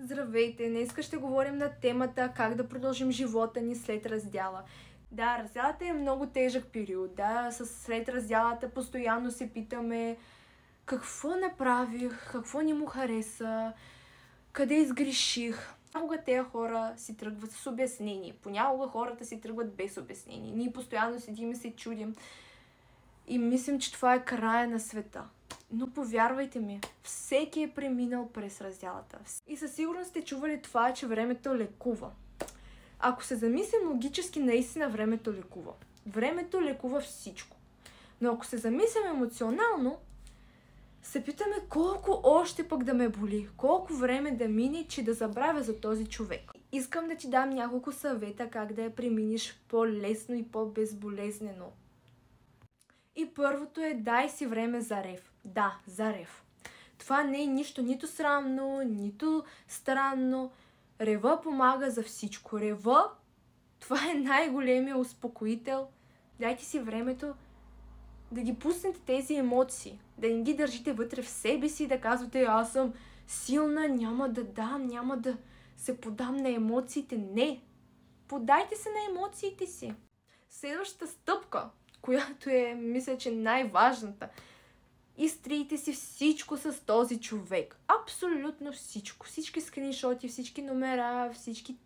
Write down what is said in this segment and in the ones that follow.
Здравейте! Днес ще говорим на темата как да продължим живота ни след раздяла. Да, раздялата е много тежък период. Да, след раздялата постоянно се питаме какво направих, какво не му хареса, къде изгреших. Понякога тези хора си тръгват с обяснение, понякога хората си тръгват без обяснение. Ние постоянно седим и се чудим и мислим, че това е края на света. Но повярвайте ми, всеки е преминал през раздялата. И със сигурност сте чували това, че времето лекува. Ако се замислим логически, наистина времето лекува. Времето лекува всичко. Но ако се замислим емоционално, се питаме колко още пък да ме боли, колко време да мине, че да забравя за този човек. Искам да ти дам няколко съвета как да я преминеш по-лесно и по-безболезнено. И първото е дай си време за рев. Да, за рев. Това не е нищо нито срамно, нито странно. Рева помага за всичко. Рева, това е най-големия успокоител. Дайте си времето да ги пуснете тези емоции. Да не ги държите вътре в себе си, да казвате аз съм силна, няма да се подам на емоциите. Не! Подайте се на емоциите си. Следващата стъпка, която е, мисля, че най-важната. Изтрийте си всичко с този човек. Абсолютно всичко. Всички скриншоти, всички номера, всички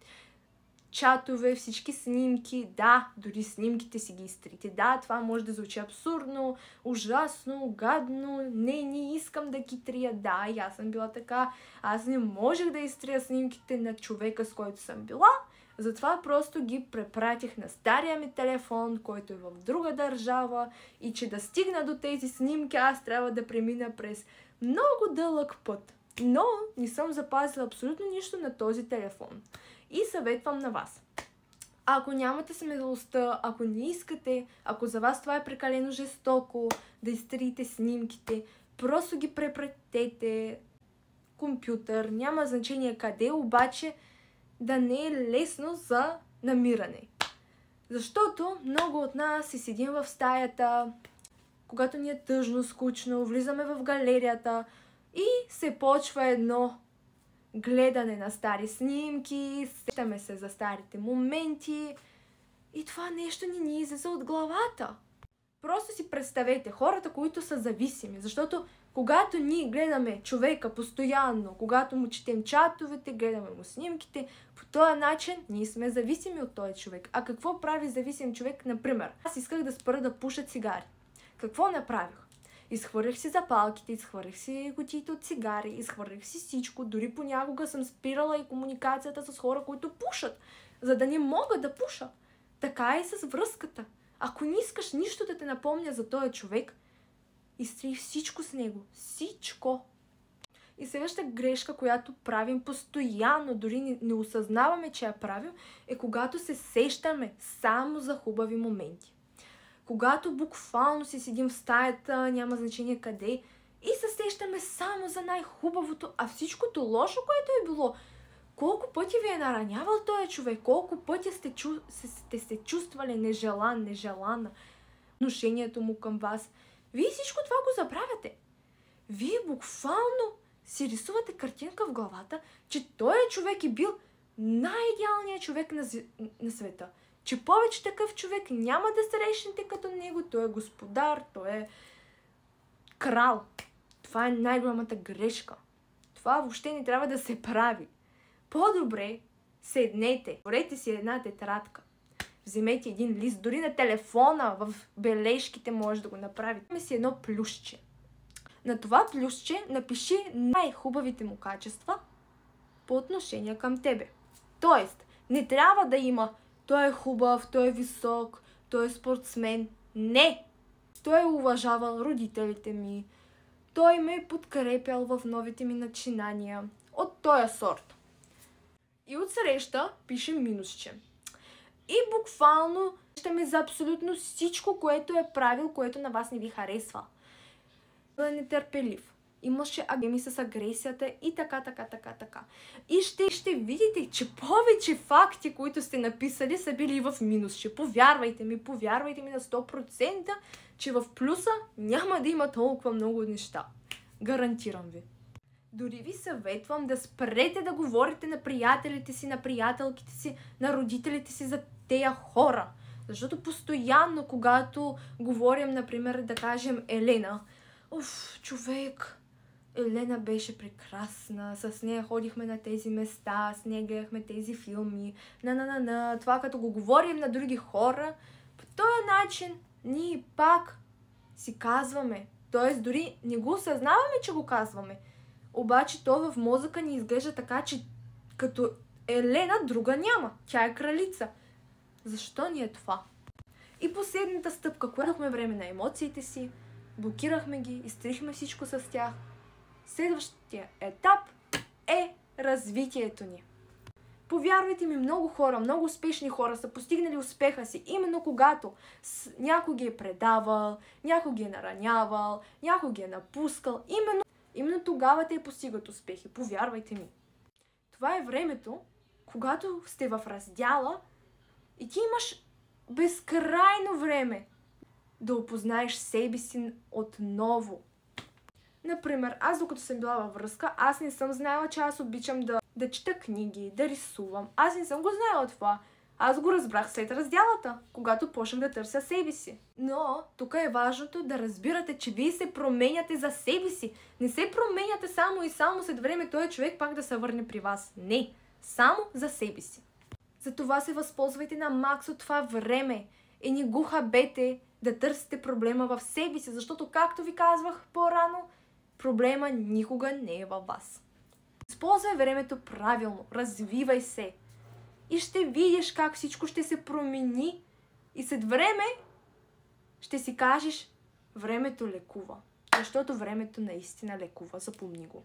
чатове, всички снимки. Да, дори снимките си ги изтрите. Да, това може да звучи абсурдно, ужасно, гадно. Не искам да ги трия. Да, и аз съм била така. Аз не можех да изтрия снимките на човека, с който съм била. Затова просто ги препратих на стария ми телефон, който е в друга държава, и че да стигна до тези снимки, аз трябва да премина през много дълъг път. Но не съм запазила абсолютно нищо на този телефон. И съветвам на вас. Ако нямате смелостта, ако не искате, ако за вас това е прекалено жестоко, да изтриете снимките, просто ги препратете, компютър, няма значение къде, обаче да не е лесно за намиране. Защото много от нас си седим в стаята, когато ни е тъжно, скучно, влизаме в галерията и се почва едно гледане на стари снимки, сещаме се за старите моменти и това нещо ни излиза от главата. Просто си представете хората, които са зависими, защото когато ние гледаме човека постоянно, когато му четем чатовете, гледаме му снимките, по този начин ние сме зависими от този човек. А какво прави зависим човек? Например, аз исках да спра да пуша цигари. Какво направих? Изхвърлих си запалките, изхвърлих си кутиите от цигари, изхвърлих си всичко. Дори понякога съм спирала и комуникацията с хора, които пушат, за да не мога да пуша. Така е и с връзката. Ако не искаш нищо да те напомня за този човек, изтрий всичко с него. Всичко. И следващата грешка, която правим постоянно, дори не осъзнаваме, че я правим, е когато се сещаме само за хубави моменти. Когато буквално си седим в стаята, няма значение къде, и се сещаме само за най-хубавото, а всичкото лошо, което е било, колко пъти ви е наранявал този човек, колко пъти сте се чувствали нежелана, отношението му към вас. Вие всичко това го забравяте. Вие буквално си рисувате картинка в главата, че този човек е бил най-идеалният човек на света. Че повече такъв човек няма да срещнете като него. Той е господар, той е крал. Това е най-голямата грешка. Това въобще не трябва да се прави. По-добре седнете, отворете си една тетрадка. Вземете един лист, дори на телефона, в бележките може да го направите. Имаме си едно плюсче. На това плюсче напиши най-хубавите му качества по отношение към тебе. Тоест, не трябва да има той е хубав, той е висок, той е спортсмен. Не! Той е уважавал родителите ми. Той ме е подкрепял в новите ми начинания. От този сорт. И отсреща пишем минусче. И буквално щеме за абсолютно всичко, което е правил, което на вас не ви харесва. Той е нетърпелив. Имаше агеми с агресията и така. И ще видите, че повече факти, които сте написали, са били в минусче. Повярвайте ми на 100%, че в плюса няма да има толкова много неща. Гарантирам ви. Дори ви съветвам да спрете да говорите на приятелите си, на приятелките си, на родителите си за тея хора. Защото постоянно, когато говорим, например, да кажем Елена, човек, Елена беше прекрасна, с нея ходихме на тези места, с нея гледахме тези филми, това като го говорим на други хора, по този начин ние пак си казваме, т.е. дори не го осъзнаваме, че го казваме. Обаче то в мозъка ни изглежда така, че като Елена друга няма. Тя е кралица. Защо ни е това? И последната стъпка, когато дадохме време на емоциите си, блокирахме ги, изтрихме всичко с тях. Следващия етап е развитието ни. Повярвайте ми, много хора, много успешни хора са постигнали успеха си, именно когато някой ги е предавал, някой ги е наранявал, някой ги е напускал. Именно тогава те постигат успехи, повярвайте ми. Това е времето, когато сте в раздяла и ти имаш безкрайно време да опознаеш себе си отново. Например, аз докато съм била във връзка, аз не съм знаела, че аз обичам да чета книги, да рисувам. Аз не съм го знаела това. Аз го разбрах след раздялата, когато почнах да търся себе си. Но тук е важното да разбирате, че вие се променяте за себе си. Не се променяте само и само след време този човек пак да се върне при вас. Не, само за себе си. Затова се възползвайте на макс от това време и не го хабете да търсите проблема в себе си, защото, както ви казвах по-рано, проблема никога не е във вас. Използвай времето правилно, развивай се и ще видиш как всичко ще се промени и след време ще си кажеш, времето лекува, защото времето наистина лекува, запомни го.